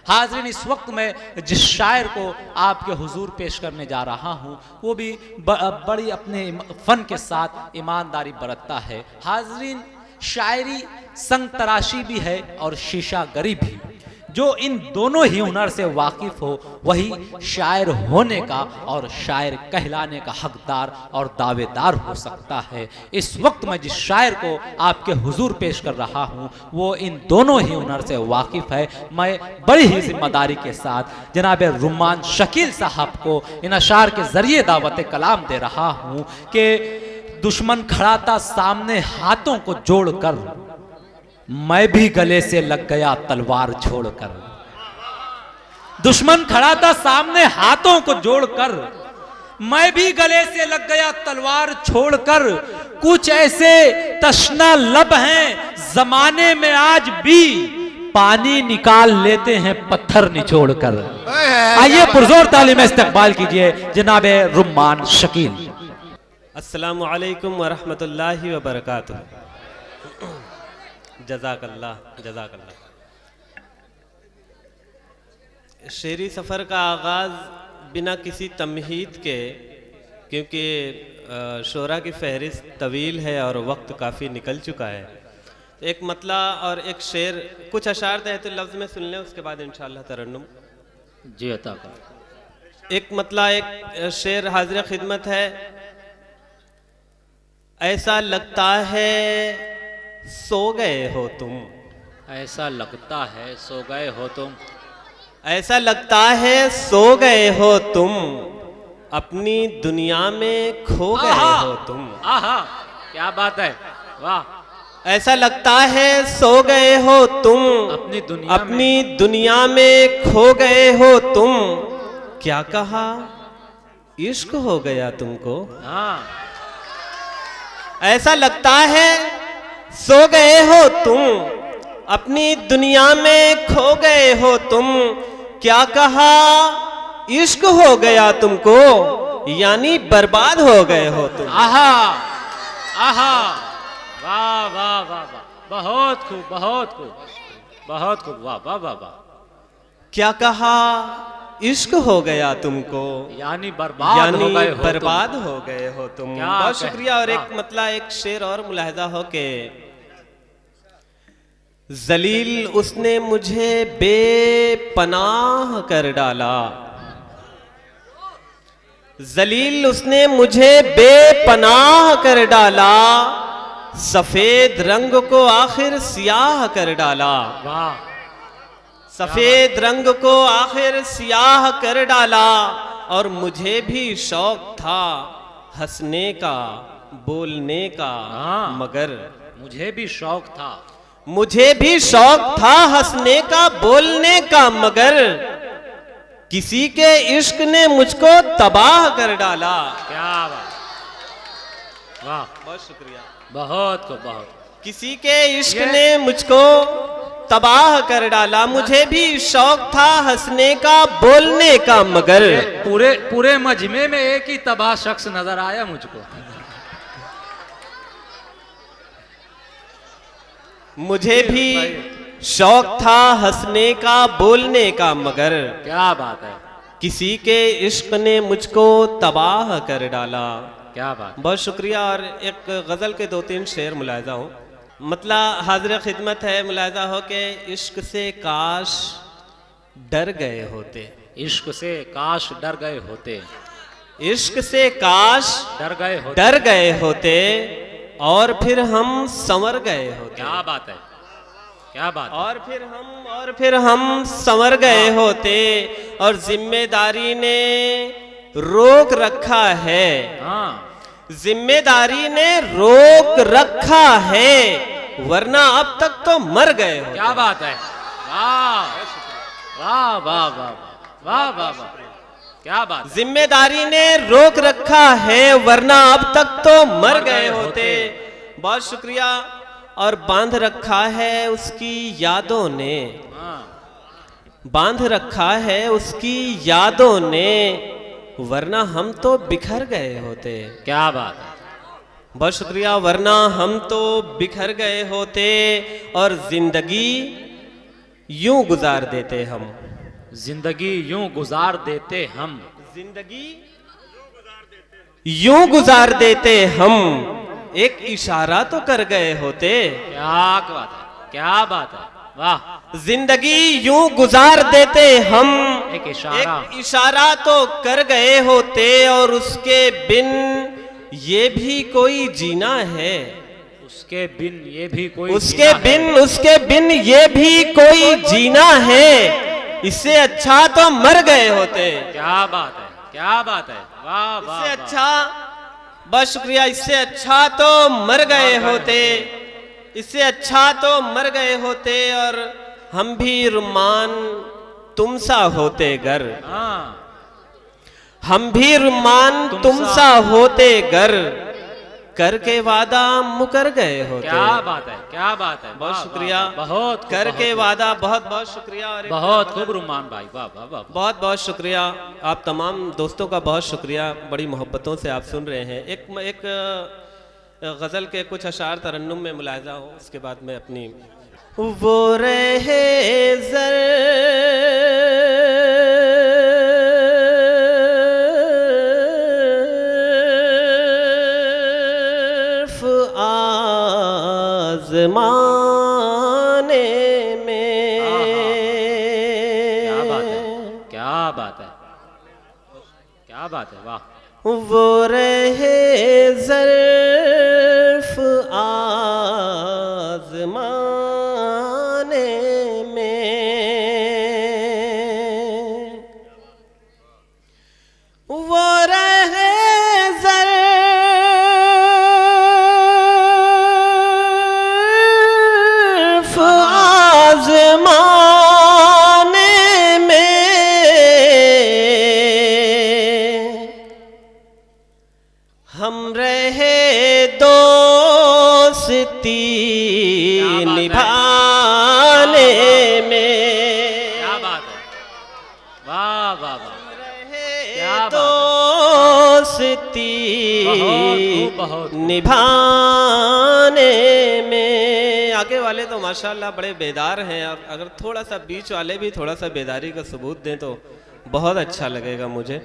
हाज़रीन, इस वक्त मैं जिस शायर को आपके हुजूर पेश करने जा रहा हूँ वो भी बड़ी अपने फ़न के साथ ईमानदारी बरतता है। हाज़रीन, शायरी संग तराशी भी है और शीशा गरी भी। जो इन दोनों ही हुनर से वाकिफ़ हो वही शायर होने का और शायर कहलाने का हकदार और दावेदार हो सकता है। इस वक्त मैं जिस शायर को आपके हुजूर पेश कर रहा हूँ वो इन दोनों ही हुनर से वाकिफ़ है। मैं बड़ी ही जिम्मेदारी के साथ जनाब रुम्मान शकील साहब को इन अशार के ज़रिए दावत कलाम दे रहा हूँ कि दुश्मन खड़ा था सामने हाथों को जोड़कर, मैं भी गले से लग गया तलवार छोड़कर। दुश्मन खड़ा था सामने हाथों को जोड़कर, मैं भी गले से लग गया तलवार छोड़कर। कुछ ऐसे तश्ना लब हैं जमाने में आज भी पानी निकाल लेते हैं पत्थर निचोड़कर। आइए पुरजोर तालीम इस्तकबाल कीजिए जनाब रुम्मान शकील। अस्सलामु अलैकुम व रहमतुल्लाहि व बरकातुहू। जज़ाकल्लाह जज़ाकल्लाह। शेरी सफ़र का आगाज़ बिना किसी तमहीद के, क्योंकि शोरा की फहरिस्त तवील है और वक्त काफ़ी निकल चुका है, एक मतला और एक शेर, कुछ अशार तहत लफ्ज़ में सुन लें, उसके बाद इंशाअल्लाह तरन्नुम जी अता कर। एक मतला एक शेर हाज़िर खिदमत है। ऐसा लगता है सो गए हो तुम, ऐसा लगता है सो गए हो तुम, ऐसा लगता है सो गए हो तुम, अपनी दुनिया में खो गए हो तुम। आहा, क्या बात है, वाह। ऐसा लगता है सो गए हो तुम, अपनी दुनिया में खो गए हो तुम। क्या कहा, इश्क हो गया तुमको। हाँ। ऐसा लगता है सो गए हो तुम, अपनी दुनिया में खो गए हो तुम। क्या कहा, इश्क हो गया तुमको, यानी बर्बाद हो गए हो तुम। आहा आहा, वाह वाह वाह वाह, बहुत खूब बहुत खूब बहुत खूब, वाह वाह वाह वाह। क्या कहा, इश्क हो गया तुमको, यानी बर्बाद हो गए हो तुम। बहुत शुक्रिया। और एक मतला एक शेर और मुलाहिजा हो के, जलील उसने मुझे बेपनाह कर डाला, जलील उसने मुझे बेपनाह कर डाला, सफेद रंग को आखिर सियाह कर डाला। वाह। सफेद रंग को आखिर सियाह कर डाला, और मुझे भी शौक था हंसने का बोलने का, मगर मुझे भी शौक था, मुझे भी शौक था हंसने का बोलने का, मगर किसी के इश्क ने मुझको तबाह कर डाला। क्या बात, वाह, बहुत शुक्रिया। बहुत को बहुत। किसी के इश्क ने मुझको तबाह कर डाला, मुझे भी शौक था हंसने का बोलने का, मगर पूरे मजमे में एक ही तबाह शख्स नजर आया मुझको। मुझे भी शौक था हंसने का बोलने का, मगर क्या बात है, किसी के इश्क ने मुझको तबाह कर डाला। क्या बात। बहुत शुक्रिया। और एक गज़ल के 2-3 शेर मुलाहिजा हो। मतला हाज़िर खिदमत है, मुलाहिजा हो के, इश्क से काश डर गए होते, इश्क से काश डर गए होते, इश्क से काश डर गए होते, और फिर हम संवर गए होते। क्या बात है, क्या बात। और फिर हम संवर गए होते, और जिम्मेदारी ने रोक रखा है। हाँ, जिम्मेदारी ने रोक रखा है, वरना अब तक तो मर गए हो। क्या बात है, वाह वाह वाह वाह वाह वाह वाह, क्या बात। जिम्मेदारी ने रोक रखा है, वरना अब तक तो मर गए होते। बहुत शुक्रिया। और बांध रखा है उसकी यादों ने, बांध रखा है उसकी यादों ने, वरना हम तो बिखर गए होते। क्या बात है, बहुत शुक्रिया। वरना हम तो बिखर गए होते, और जिंदगी यूं गुजार देते हम। जिंदगी यूं गुजार देते हम, जिंदगी यूं गुजार देते हम, एक इशारा तो कर गए होते। क्या बात है, क्या बात है, वाह। जिंदगी यूं गुजार देते हम, एक इशारा तो कर गए होते, और उसके बिन ये भी कोई जीना है, उसके बिन ये भी कोई उसके बिन ये भी कोई जीना है, इससे अच्छा तो मर गए होते। क्या बात है, क्या बात है, वाह वाह। इससे अच्छा, बहुत शुक्रिया, इससे अच्छा तो मर गए होते, इससे अच्छा तो मर गए होते, और हम भी रुमान तुम सा होते गर, हाँ, हम भी रुमान तुम सा होते गर, करके वादा मुकर गए होते। क्या बात है, क्या बात है, बहुत शुक्रिया, बहुत करके वादा, बहुत बहुत शुक्रिया, और बहुत खूब रुमान भाई, वाह वाह वाह, बहुत बहुत शुक्रिया। आप तमाम दोस्तों का बहुत शुक्रिया, बड़ी मोहब्बतों से आप सुन रहे हैं। एक गज़ल के कुछ अशार तरन्नुम में मुलाहिज़ा हो, उसके बाद मैं अपनी वो रहे ज़र्फ़ आज़माने में, क्या बात है, क्या बात है, क्या बात है, वाह। वो रहे ज़र्फ़ आज़माने में, वो रहे ज़र्फ़ आज़माने में, हम रहे दोस्ती निभाने में। क्या बात है, वाह वाह वाह, रहे दोस्ती निभाने में। आगे वाले तो माशाल्लाह बड़े बेदार हैं, और अगर थोड़ा सा बीच वाले भी थोड़ा सा बेदारी का सबूत दें तो बहुत अच्छा लगेगा मुझे।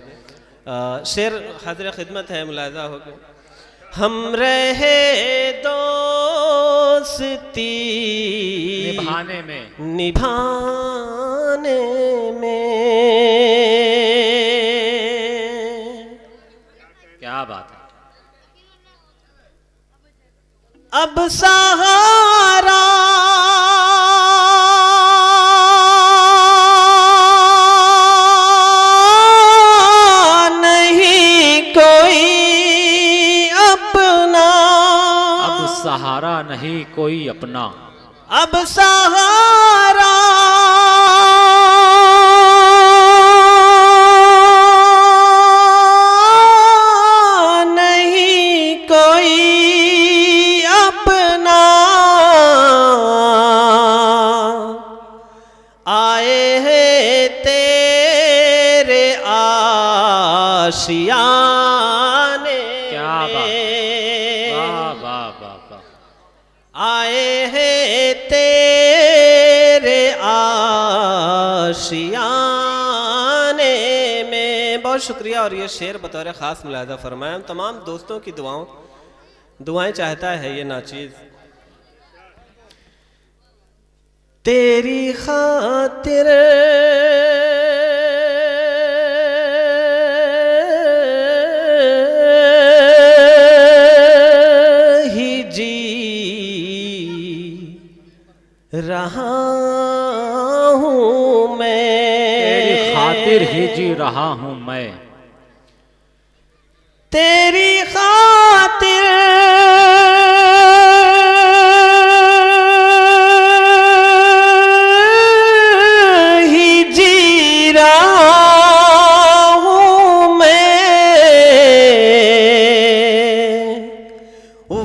शेर हाज़िर खिदमत है, मुलाहिज़ा हो गया। हम रहे दोस्ती निभाने में, निभाने में, क्या बात है, अब सहारा सहारा नहीं कोई अपना, अब सहारा नहीं कोई अपना, आए हैं तेरे आशियाने। क्या बात, वाह वाह वाह वाह, आए हैं तेरे आशियाने में। बहुत शुक्रिया, और ये शेर बतौर ख़ास मुलाहिज़ा फरमाया। हम तमाम दोस्तों की दुआएं चाहता है ये नाचीज़। तेरी खातिर ही जी रहा हूँ मैं, तेरी खातिर ही जी रहा हूँ मैं, तेरी खातिर ही जी रहा हूँ मैं,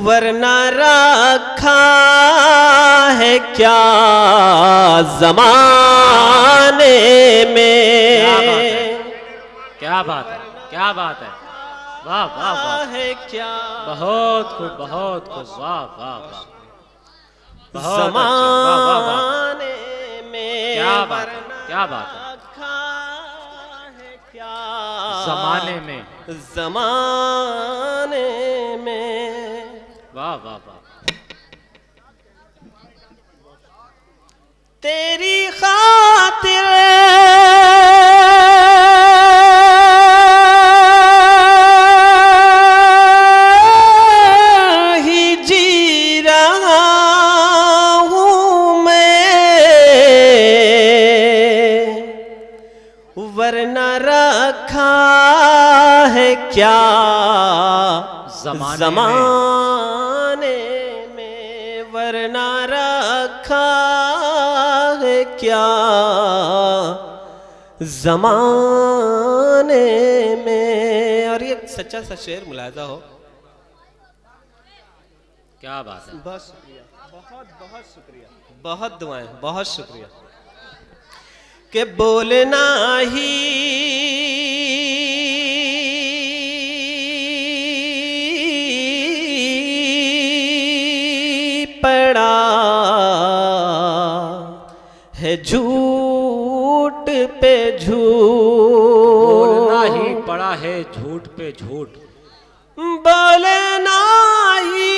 वरना रखा है क्या ज़माने में। क्या बात है, क्या बात है, वाह वाह वाह, है क्या बहुत खूब, बहुत खूब, वाह वाह वाह, बहुत अच्छा, वाह वाह वाह, ज़माने में, क्या बात है, क्या बात है, रखा जमाने में, जमाने में। वाह वाह वाह। तेरी खातिर ही जी रहा हूँ मैं, वरना रखा है क्या ज़माने में, वरना रखा है क्या ज़माने में। और ये सच्चा सा शेर मुलाजा हो। क्या बात है। बहुत शुक्रिया, बहुत बहुत शुक्रिया, बहुत दुआएं, बहुत शुक्रिया। के बोलना ही पड़ा है झूठ पे झूठ, बोलना ही पड़ा है झूठ पे झूठ, बोलना ही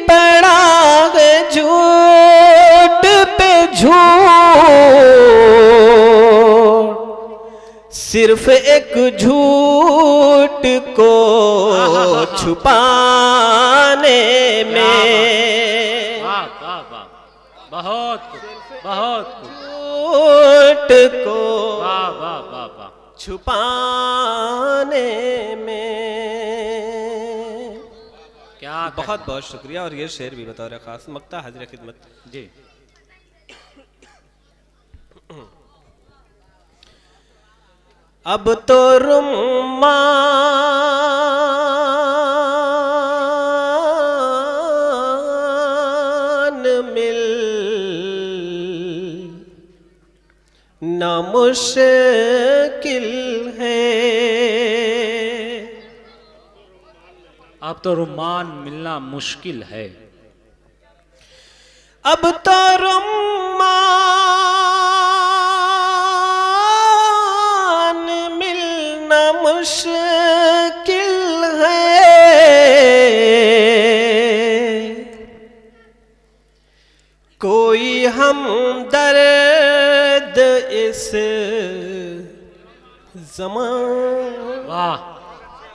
पड़ा है झूठ पे झूठ, सिर्फ एक झूठ को छुपाने में। वाह वाह वाह, बहुत खूब, बहुत खूब, झूठ को वाह वाह वाह वाह। छुपाने में। क्या बहुत बहुत शुक्रिया। और ये शेर भी बतौर खास मक्ता हाजिर खिदमत। जी। अब तो रुम्मान मिल ना मुश्किल है, अब तो रुमान मिलना मुश्किल है, अब तो रुम्मान मिलना मुश्किल है, कोई हमदर्द इस ज़माने वाह